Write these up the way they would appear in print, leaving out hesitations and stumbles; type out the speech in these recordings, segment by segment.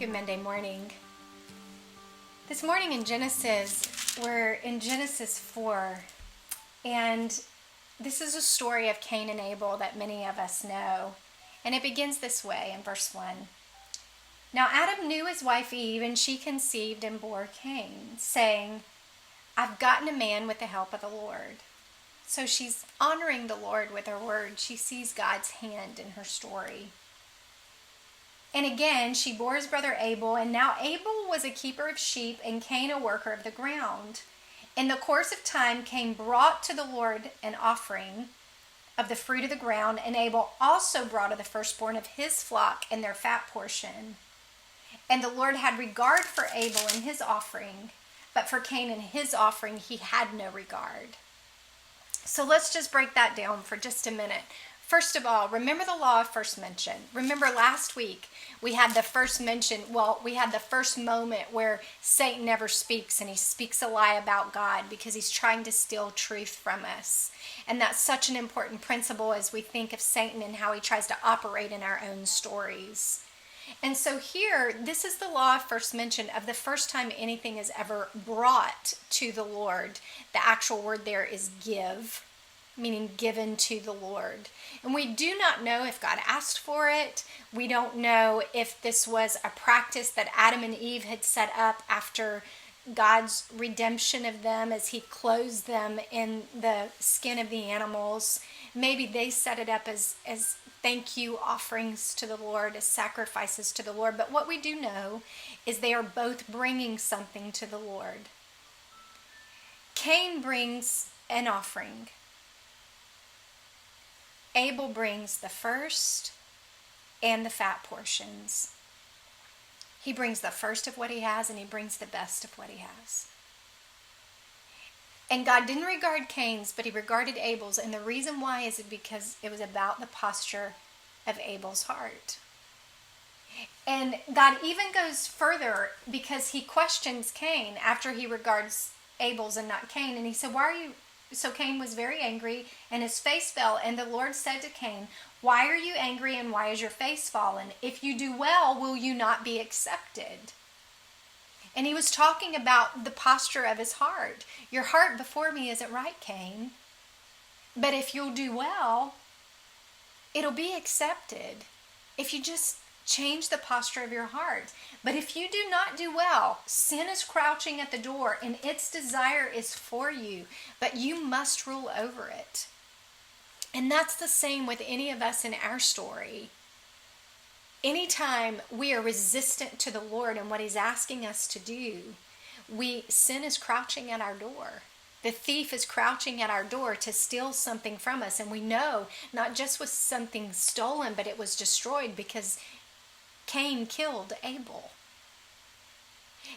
Happy Monday morning. This morning in Genesis, we're in Genesis 4, and this is a story of Cain and Abel that many of us know. And it begins this way in verse 1. Now Adam knew his wife Eve, and she conceived and bore Cain, saying, I've gotten a man with the help of the Lord. So she's honoring the Lord with her word. She sees God's hand in her story. And again, she bore his brother Abel, and now Abel was a keeper of sheep, and Cain a worker of the ground. In the course of time, Cain brought to the Lord an offering of the fruit of the ground, and Abel also brought of the firstborn of his flock and their fat portion. And the Lord had regard for Abel and his offering, but for Cain and his offering he had no regard. So let's just break that down for just a minute. First of all, remember the law of first mention. Remember last week we had the first mention, we had the first moment where Satan never speaks, and he speaks a lie about God because he's trying to steal truth from us. And that's such an important principle as we think of Satan and how he tries to operate in our own stories. And so here, this is the law of first mention of the first time anything is ever brought to the Lord. The actual word there is give, meaning given to the Lord. And we do not know if God asked for it. We don't know if this was a practice that Adam and Eve had set up after God's redemption of them as he clothed them in the skin of the animals. Maybe they set it up as thank you offerings to the Lord, as sacrifices to the Lord. But what we do know is they are both bringing something to the Lord. Cain brings an offering. Abel brings the first and the fat portions. He brings the first of what he has, and he brings the best of what he has. And God didn't regard Cain's, but he regarded Abel's. And the reason why is because it was about the posture of Abel's heart. And God even goes further because he questions Cain after he regards Abel's and not Cain. And he said, why are you... So Cain was very angry, and his face fell. And the Lord said to Cain, why are you angry, and why is your face fallen? If you do well, will you not be accepted? And he was talking about the posture of his heart. Your heart before me isn't right, Cain. But if you'll do well, it'll be accepted. If you just change the posture of your heart. But if you do not do well, sin is crouching at the door, and its desire is for you, but you must rule over it. And that's the same with any of us in our story. Anytime we are resistant to the Lord and what he's asking us to do, sin is crouching at our door. The thief is crouching at our door to steal something from us. And we know not just was something stolen, but it was destroyed because Cain killed Abel.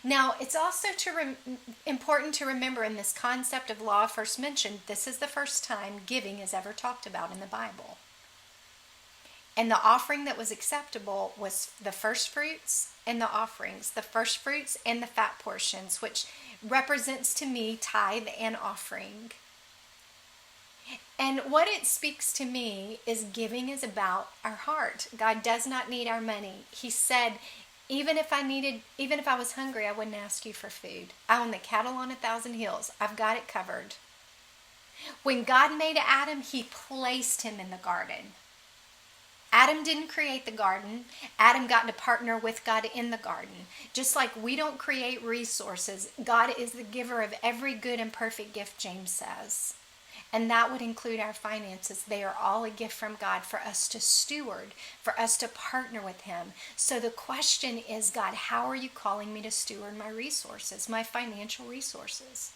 Now, it's also important to remember in this concept of law of first mention, this is the first time giving is ever talked about in the Bible. And the offering that was acceptable was the first fruits and the offerings, the first fruits and the fat portions, which represents to me tithe and offering. And what it speaks to me is giving is about our heart. God does not need our money. He said, even if I was hungry, I wouldn't ask you for food. I own the cattle on 1,000 hills. I've got it covered. When God made Adam, he placed him in the garden. Adam didn't create the garden. Adam got to partner with God in the garden. Just like we don't create resources, God is the giver of every good and perfect gift, James says. And that would include our finances. They are all a gift from God for us to steward, for us to partner with him. So the question is, God, how are you calling me to steward my resources, my financial resources?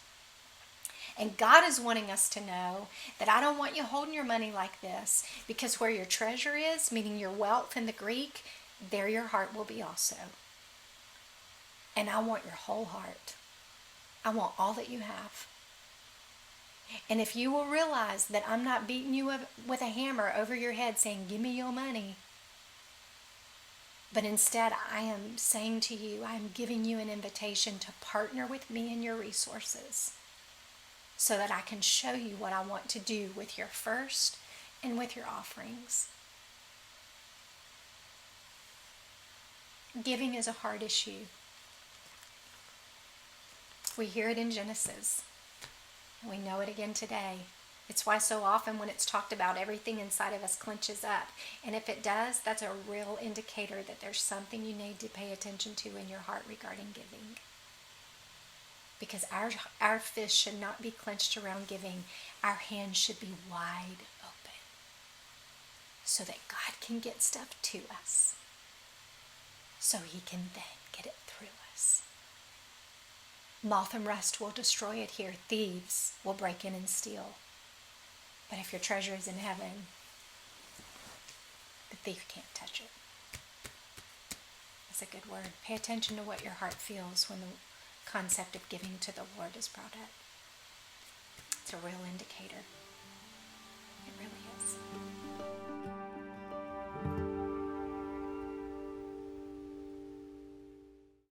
And God is wanting us to know that I don't want you holding your money like this, because where your treasure is, meaning your wealth in the Greek, there your heart will be also. And I want your whole heart. I want all that you have. And if you will realize that I'm not beating you with a hammer over your head saying, give me your money. But instead, I am saying to you, I am giving you an invitation to partner with me in your resources so that I can show you what I want to do with your first and with your offerings. Giving is a hard issue. We hear it in Genesis. We know it again today. It's why so often when it's talked about, everything inside of us clenches up. And if it does, that's a real indicator that there's something you need to pay attention to in your heart regarding giving. Because our fist should not be clenched around giving. Our hands should be wide open so that God can get stuff to us, so he can then get it through us. Moth and rust will destroy it here. Thieves will break in and steal. But if your treasure is in heaven, the thief can't touch it. That's a good word. Pay attention to what your heart feels when the concept of giving to the Lord is brought up. It's a real indicator. It really is.